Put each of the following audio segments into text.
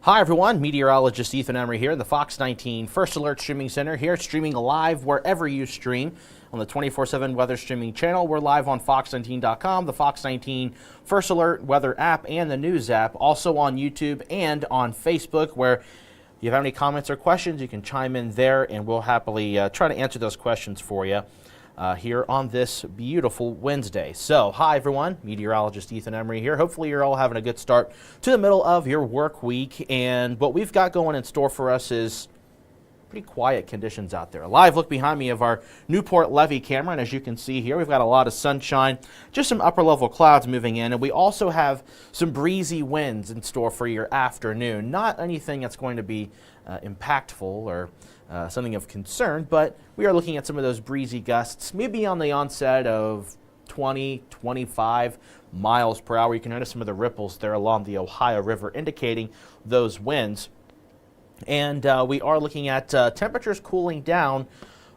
Hi everyone, Meteorologist Emery here in the Fox 19 First Alert Streaming Center here, streaming live wherever you stream on the 24/7 weather streaming channel. We're live on fox19.com, the Fox 19 First Alert weather app, and the news app. Also on YouTube and on Facebook, where if you have any comments or questions, you can chime in there and we'll happily try to answer those questions for you here on this beautiful Wednesday. So, hi everyone, Meteorologist Emery here. Hopefully you're all having a good start to the middle of your work week, and what we've got going in store for us is pretty quiet conditions out there. A live look behind me of our Newport Levee camera, and as you can see here, we've got a lot of sunshine, just some upper level clouds moving in, and we also have some breezy winds in store for your afternoon. Not anything that's going to be impactful or something of concern, but we are looking at some of those breezy gusts, maybe on the onset of 20, 25 miles per hour. You can notice some of the ripples there along the Ohio River indicating those winds. And we are looking at temperatures cooling down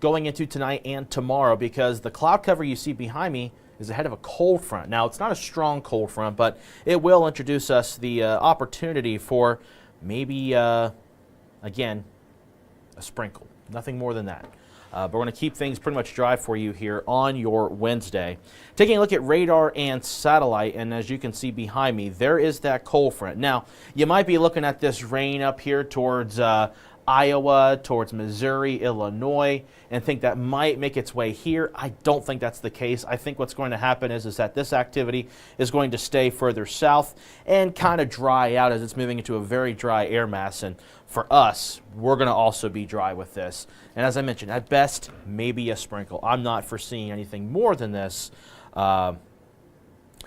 going into tonight and tomorrow, because the cloud cover you see behind me is ahead of a cold front. Now, it's not a strong cold front, but it will introduce us the opportunity for maybe, again, a sprinkle. Nothing more than that. But we're going to keep things pretty much dry for you here on your Wednesday. Taking a look at radar and satellite, and as you can see behind me, there is that cold front. Now, you might be looking at this rain up here towards Iowa, towards Missouri, Illinois, and think that might make its way here. I don't think that's the case. I think what's going to happen is that this activity is going to stay further south and kind of dry out as it's moving into a very dry air mass. And for us, we're going to also be dry with this. And as I mentioned, at best, maybe a sprinkle. I'm not foreseeing anything more than this,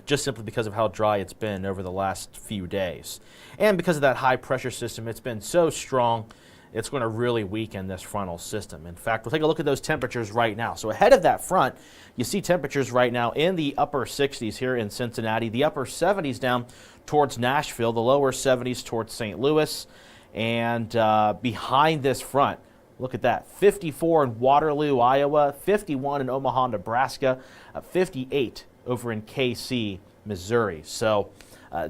just simply because of how dry it's been over the last few days. And because of that high pressure system, it's been so strong, it's going to really weaken this frontal system. In fact, we'll take a look at those temperatures right now. So ahead of that front, you see temperatures right now in the upper 60s here in Cincinnati, the upper 70s down towards Nashville, the lower 70s towards St. Louis, and behind this front, look at that, 54 in Waterloo, Iowa, 51 in Omaha, Nebraska, 58 over in KC, Missouri. So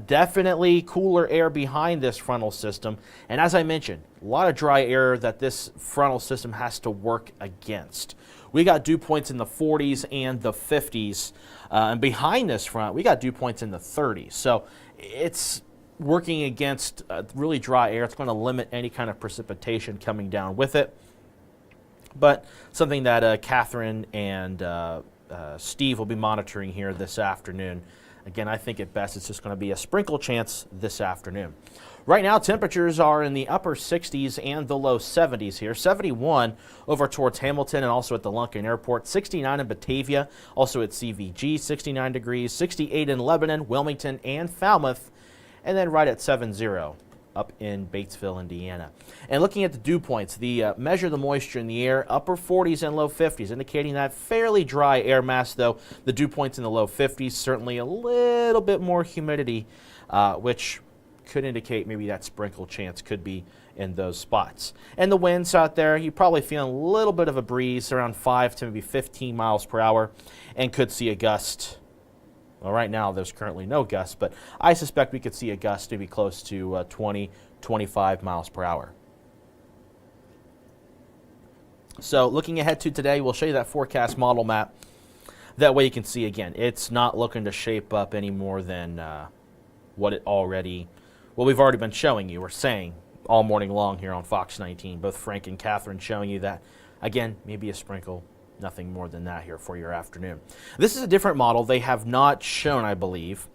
definitely cooler air behind this frontal system. And as I mentioned, a lot of dry air that this frontal system has to work against. We got dew points in the 40s and the 50s. And behind this front, we got dew points in the 30s. So it's working against really dry air. It's going to limit any kind of precipitation coming down with it. But something that Catherine and Steve will be monitoring here this afternoon. Again, I think at best it's just going to be a sprinkle chance this afternoon. Right now, temperatures are in the upper 60s and the low 70s here. 71 over towards Hamilton and also at the Lunken Airport. 69 in Batavia, also at CVG, 69 degrees. 68 in Lebanon, Wilmington, and Falmouth. And then right at 70 up in Batesville, Indiana. And looking at the dew points, the measure the moisture in the air, upper 40s and low 50s, indicating that fairly dry air mass, though the dew points in the low 50s, certainly a little bit more humidity, which could indicate maybe that sprinkle chance could be in those spots. And the winds out there, you probably feel a little bit of a breeze, around 5 to maybe 15 miles per hour, and could see a gust. Well, right now there's currently no gusts, but I suspect we could see a gust to be close to 20, 25 miles per hour. So looking ahead to today, we'll show you that forecast model map. That way you can see, again, it's not looking to shape up any more than what we've already been showing you or saying all morning long here on Fox 19. Both Frank and Catherine showing you that, again, maybe a sprinkle. Nothing more than that here for your afternoon. This is a different model they have not shown, I believe.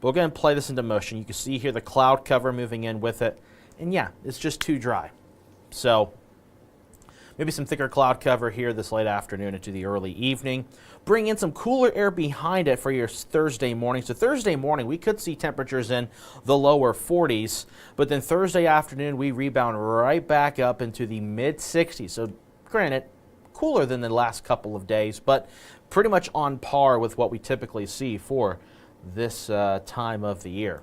But we're going to play this into motion. You can see here the cloud cover moving in with it. And yeah, it's just too dry. So maybe some thicker cloud cover here this late afternoon into the early evening. Bring in some cooler air behind it for your Thursday morning. So Thursday morning, we could see temperatures in the lower 40s. But then Thursday afternoon, we rebound right back up into the mid-60s. So granted, cooler than the last couple of days, but pretty much on par with what we typically see for this time of the year.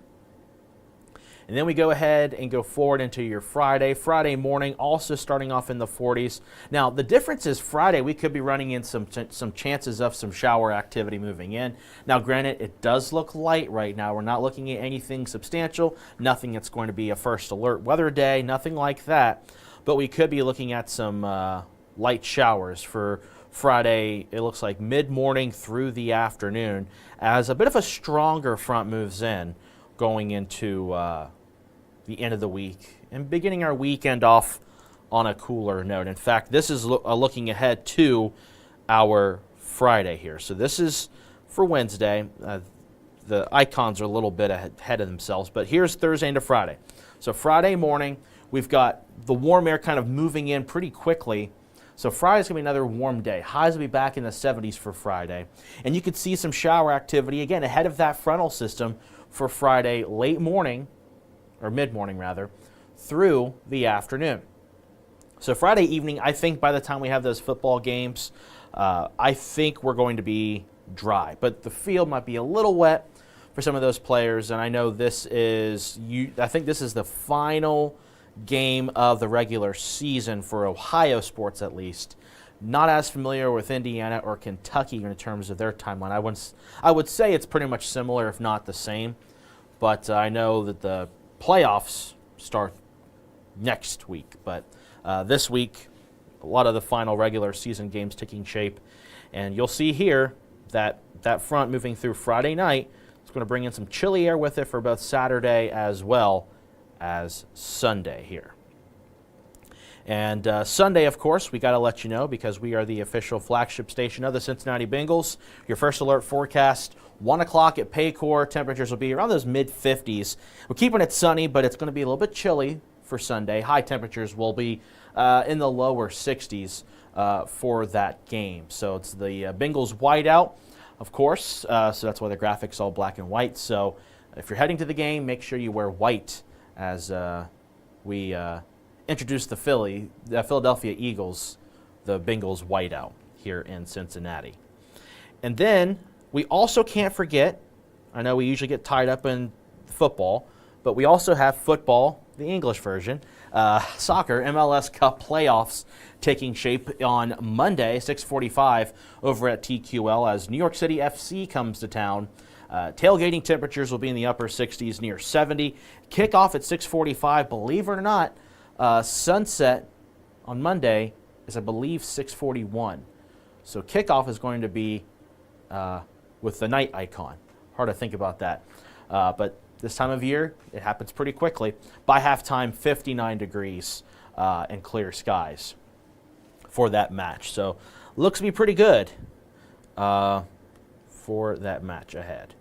And then we go ahead and go forward into your Friday. Friday morning also starting off in the 40s. Now, the difference is Friday we could be running in some chances of some shower activity moving in. Now, granted, it does look light right now. We're not looking at anything substantial, nothing that's going to be a first alert weather day, nothing like that. But we could be looking at some light showers for Friday. It looks like mid-morning through the afternoon as a bit of a stronger front moves in, going into the end of the week and beginning our weekend off on a cooler note. In fact, this is looking ahead to our Friday here. So this is for Wednesday. The icons are a little bit ahead of themselves, but here's Thursday into Friday. So Friday morning, we've got the warm air kind of moving in pretty quickly. So Friday's going to be another warm day. Highs will be back in the 70s for Friday. And you could see some shower activity, again, ahead of that frontal system for Friday late morning, or mid-morning rather, through the afternoon. So Friday evening, I think by the time we have those football games, I think we're going to be dry. But the field might be a little wet for some of those players. And I know this is, I think this is the final game of the regular season for Ohio sports, at least. Not as familiar with Indiana or Kentucky in terms of their timeline. I would say it's pretty much similar, if not the same. But I know that the playoffs start next week. But this week, a lot of the final regular season games taking shape. And you'll see here that that front moving through Friday night is going to bring in some chilly air with it for both Saturday as well as Sunday here. And Sunday, of course, we got to let you know because we are the official flagship station of the Cincinnati Bengals. Your first alert forecast, 1 o'clock at Paycor. Temperatures will be around those mid-50s. We're keeping it sunny, but it's going to be a little bit chilly for Sunday. High temperatures will be in the lower 60s for that game. So it's the Bengals whiteout, of course. So that's why the graphics all black and white. So if you're heading to the game, make sure you wear white as we introduce the Philadelphia Eagles, the Bengals whiteout here in Cincinnati. And then we also can't forget, I know we usually get tied up in football, but we also have football, the English version, soccer, MLS Cup playoffs taking shape on Monday, 6:45 over at TQL as New York City FC comes to town. Tailgating temperatures will be in the upper 60s, near 70. Kickoff at 6:45. Believe it or not, sunset on Monday is, I believe, 6:41. So kickoff is going to be with the night icon. Hard to think about that. But this time of year, it happens pretty quickly. By halftime, 59 degrees and clear skies for that match. So looks to be pretty good for that match ahead.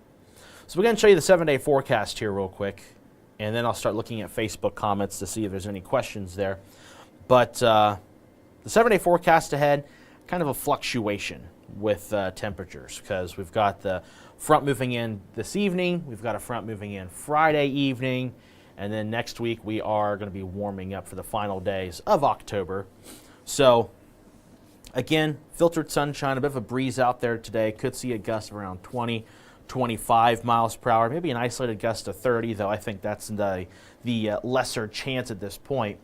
So we're going to show you the 7-day forecast here real quick, and then I'll start looking at Facebook comments to see if there's any questions there. But the 7-day forecast ahead, kind of a fluctuation with temperatures because we've got the front moving in this evening, we've got a front moving in Friday evening, and then next week we are going to be warming up for the final days of October. So again, filtered sunshine, a bit of a breeze out there today. Could see a gust of around 20, 25 miles per hour, maybe an isolated gust of 30, though I think that's the lesser chance at this point.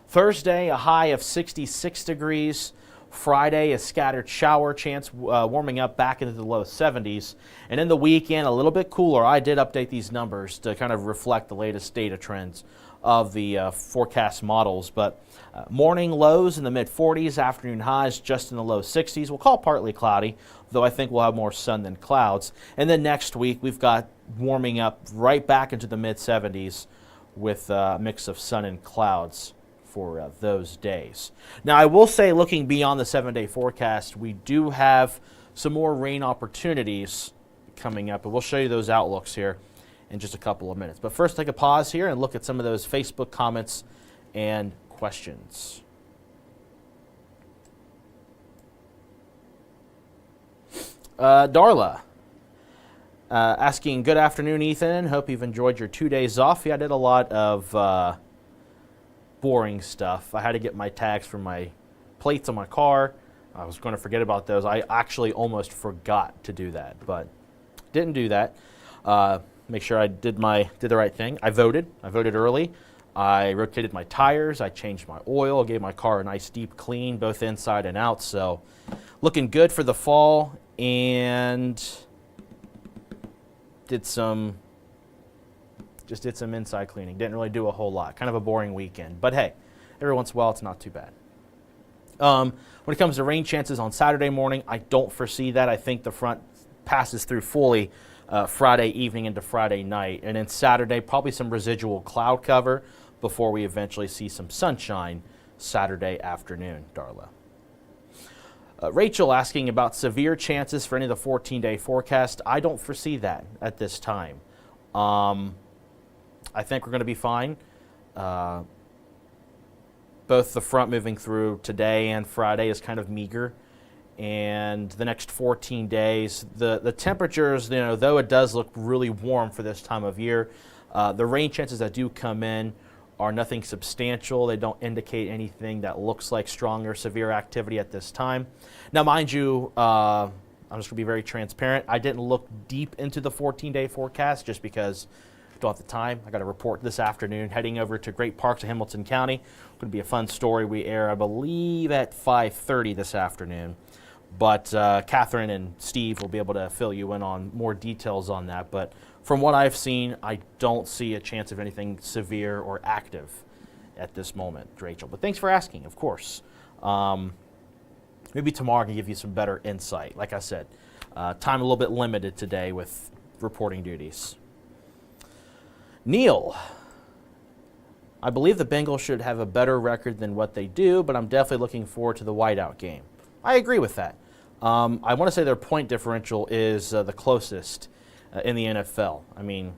Thursday, a high of 66 degrees. Friday, a scattered shower chance, warming up back into the low 70s. And in the weekend, a little bit cooler. I did update these numbers to kind of reflect the latest data trends of the forecast models. But morning lows in the mid-40s, afternoon highs just in the low 60s. We'll call it partly cloudy, though I think we'll have more sun than clouds. And then next week, we've got warming up right back into the mid-70s with a mix of sun and clouds for those days. Now, I will say, looking beyond the 7-day forecast, we do have some more rain opportunities coming up, and we'll show you those outlooks here in just a couple of minutes. But first, take a pause here and look at some of those Facebook comments and questions. Darla asking, good afternoon, Ethan. Hope you've enjoyed your 2 days off. Yeah, I did a lot of boring stuff. I had to get my tags for my plates on my car. I was going to forget about those. I actually almost forgot to do that, but didn't do that. make sure I did the right thing. I voted early. I rotated my tires. I changed my oil. Gave my car a nice deep clean, both inside and out. So looking good for the fall, and did some inside cleaning. Didn't really do a whole lot. Kind of a boring weekend. But hey, every once in a while it's not too bad. When it comes to rain chances on Saturday morning, I don't foresee that. I think the front passes through fully Friday evening into Friday night. And then Saturday, probably some residual cloud cover before we eventually see some sunshine Saturday afternoon, Darla. Rachel asking about severe chances for any of the 14-day forecast. I don't foresee that at this time. I think we're going to be fine. Both the front moving through today and Friday is kind of meager. And the next 14 days, the temperatures, though it does look really warm for this time of year, the rain chances that do come in are nothing substantial. They don't indicate anything that looks like strong or severe activity at this time. Now, mind you, I'm just going to be very transparent. I didn't look deep into the 14-day forecast just because I don't have the time. I got a report this afternoon heading over to Great Parks of Hamilton County. Going to be a fun story we air, I believe, at 5:30 this afternoon. But Catherine and Steve will be able to fill you in on more details on that. But from what I've seen, I don't see a chance of anything severe or active at this moment, Rachel. But thanks for asking, of course. Maybe tomorrow I can give you some better insight. Like I said, time a little bit limited today with reporting duties. Neil, I believe the Bengals should have a better record than what they do, but I'm definitely looking forward to the whiteout game. I agree with that. I want to say their point differential is the closest in the NFL. I mean,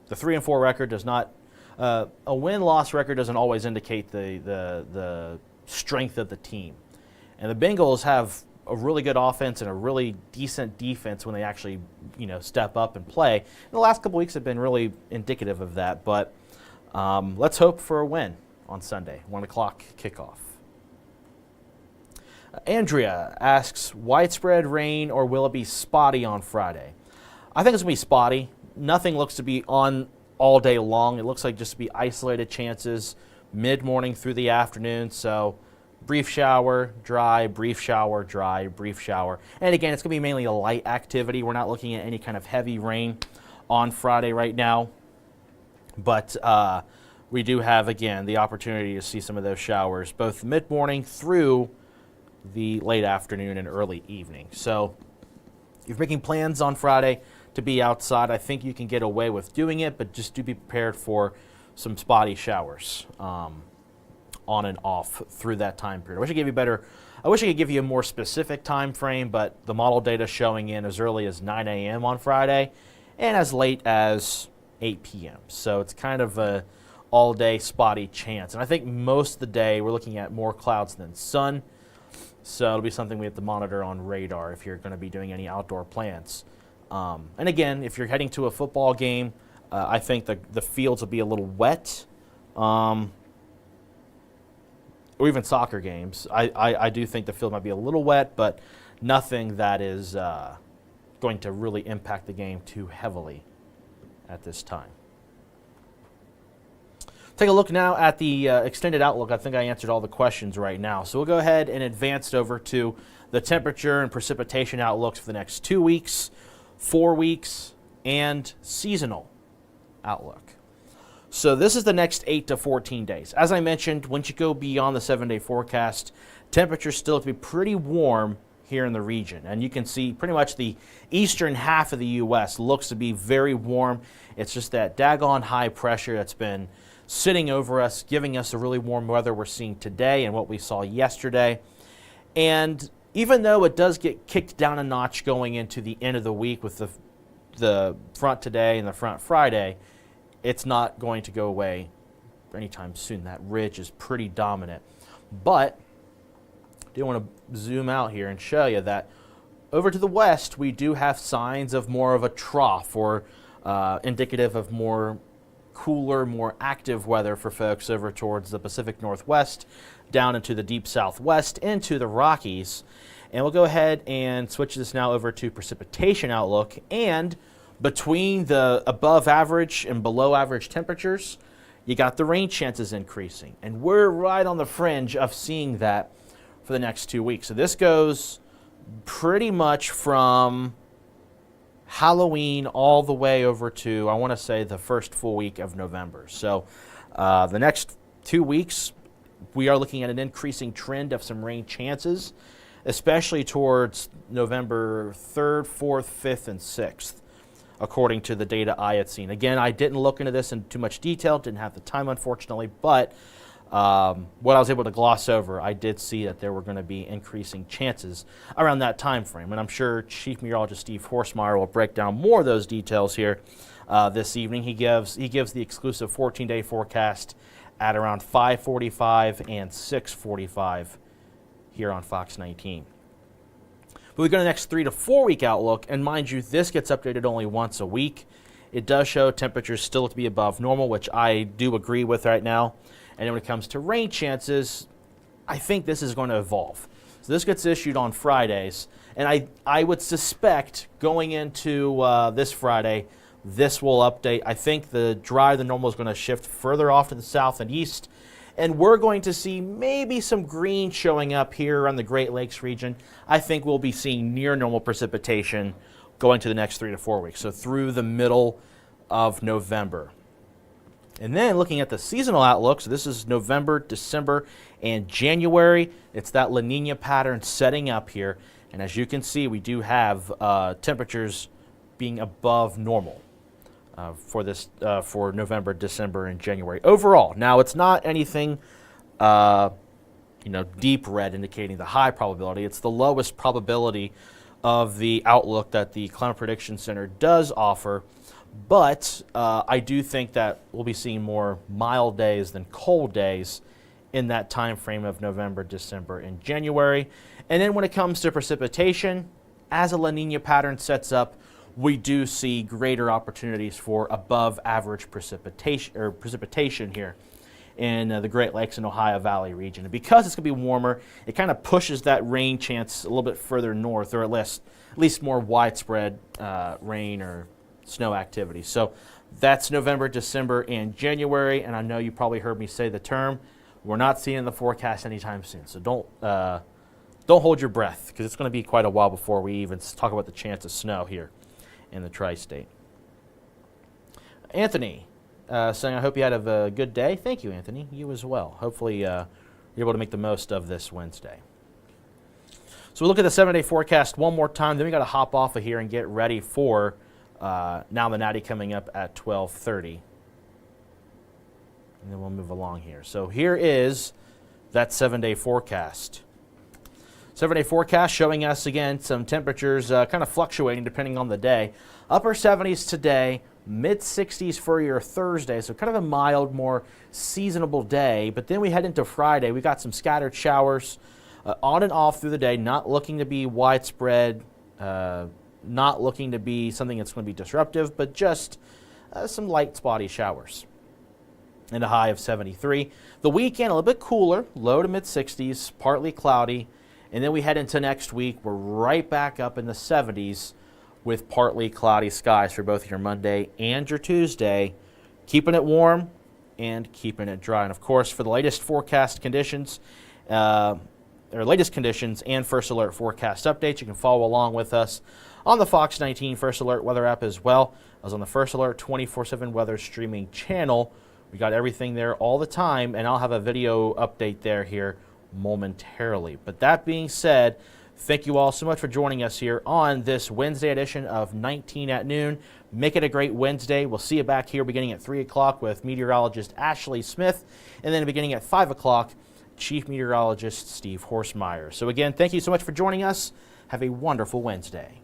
the 3-4 record does not, a win-loss record doesn't always indicate the strength of the team. And the Bengals have a really good offense and a really decent defense when they actually, step up and play. And the last couple weeks have been really indicative of that. But let's hope for a win on Sunday, 1 o'clock kickoff. Andrea asks, widespread rain or will it be spotty on Friday? I think it's going to be spotty. Nothing looks to be on all day long. It looks like just to be isolated chances mid-morning through the afternoon. So brief shower, dry, brief shower, dry, brief shower. And again, it's going to be mainly a light activity. We're not looking at any kind of heavy rain on Friday right now. But we do have, again, the opportunity to see some of those showers both mid-morning through the late afternoon and early evening. So if you're making plans on Friday to be outside, I think you can get away with doing it, but just do be prepared for some spotty showers on and off through that time period. I wish I could give you a more specific time frame, but the model data showing in as early as 9 a.m. on Friday and as late as 8 p.m. So it's kind of a all-day spotty chance. And I think most of the day we're looking at more clouds than sun. So it'll be something we have to monitor on radar if you're going to be doing any outdoor plans. And again, if you're heading to a football game, I think the fields will be a little wet. Or even soccer games. I do think the field might be a little wet, but nothing that is going to really impact the game too heavily at this time. Take a look now at the extended outlook. I think I answered all the questions right now. So we'll go ahead and advance over to the temperature and precipitation outlooks for the next 2 weeks, 4 weeks, and seasonal outlook. So this is the next 8 to 14 days. As I mentioned, once you go beyond the 7-day forecast, temperatures still have to be pretty warm here in the region. And you can see pretty much the eastern half of the U.S. looks to be very warm. It's just that daggone high pressure that's been sitting over us, giving us the really warm weather we're seeing today and what we saw yesterday. And even though it does get kicked down a notch going into the end of the week with the front today and the front Friday, it's not going to go away anytime soon. That ridge is pretty dominant. But I do want to zoom out here and show you that over to the west, we do have signs of more of a trough or indicative of more cooler, more active weather for folks over towards the Pacific Northwest, down into the deep Southwest, into the Rockies. And we'll go ahead and switch this now over to precipitation outlook. And between the above average and below average temperatures, you got the rain chances increasing. And we're right on the fringe of seeing that for the next 2 weeks. So this goes pretty much from Halloween all the way over to, I want to say, the first full week of November. So the next 2 weeks, we are looking at an increasing trend of some rain chances, especially towards November 3rd, 4th, 5th, and 6th, according to the data I had seen. Again, I didn't look into this in too much detail, didn't have the time, unfortunately, but what I was able to gloss over, I did see that there were going to be increasing chances around that time frame. And I'm sure Chief Meteorologist Steve Horsemeyer will break down more of those details here this evening. He gives the exclusive 14-day forecast at around 5:45 and 6:45 here on Fox 19. But we go to the next 3 to 4 week outlook, and mind you, this gets updated only once a week. It does show temperatures still to be above normal, which I do agree with right now. And then when it comes to rain chances, I think this is going to evolve. So this gets issued on Fridays, and I would suspect going into this Friday, this will update. I think the drier than normal is going to shift further off to the south and east, and we're going to see maybe some green showing up here around the Great Lakes region. I think we'll be seeing near normal precipitation going to the next 3 to 4 weeks, so through the middle of November. And then looking at the seasonal outlook, so this is November, December, and January. It's that La Nina pattern setting up here. And as you can see, we do have temperatures being above normal for November, December, and January overall. Now, it's not anything deep red indicating the high probability. It's the lowest probability of the outlook that the Climate Prediction Center does offer. But I do think that we'll be seeing more mild days than cold days in that time frame of November, December, and January. And then when it comes to precipitation, as a La Nina pattern sets up, we do see greater opportunities for above average precipitation here in the Great Lakes and Ohio Valley region. And because it's going to be warmer, it kind of pushes that rain chance a little bit further north, or at least more widespread rain or snow activity. So that's November, December, and January. And I know you probably heard me say the term. We're not seeing the forecast anytime soon. So don't hold your breath, because it's going to be quite a while before we even talk about the chance of snow here in the tri-state. Anthony saying, I hope you had a good day. Thank you, Anthony. You as well. Hopefully you're able to make the most of this Wednesday. So we'll look at the 7-day forecast one more time. Then we got to hop off of here and get ready for Now the Natty coming up at 12:30. And then we'll move along here. So here is that 7-day forecast. 7-day forecast showing us, again, some temperatures kind of fluctuating depending on the day. Upper 70s today, mid-60s for your Thursday, so kind of a mild, more seasonable day. But then we head into Friday. We got some scattered showers on and off through the day, not looking to be widespread, not looking to be something that's going to be disruptive, but just some light spotty showers. And a high of 73. The weekend, a little bit cooler, low to mid-60s, partly cloudy. And then we head into next week. We're right back up in the 70s with partly cloudy skies for both your Monday and your Tuesday, keeping it warm and keeping it dry. And of course, for the latest forecast conditions, latest conditions and First Alert forecast updates, you can follow along with us on the Fox 19 First Alert weather app as well as on the First Alert 24/7 weather streaming channel. We got everything there all the time, and I'll have a video update there here momentarily. But that being said, thank you all so much for joining us here on this Wednesday edition of 19 at Noon. Make it a great Wednesday. We'll see you back here beginning at 3 o'clock with meteorologist Ashley Smith, and then beginning at 5 o'clock, Chief Meteorologist Steve Horsemeyer. So again, thank you so much for joining us. Have a wonderful Wednesday.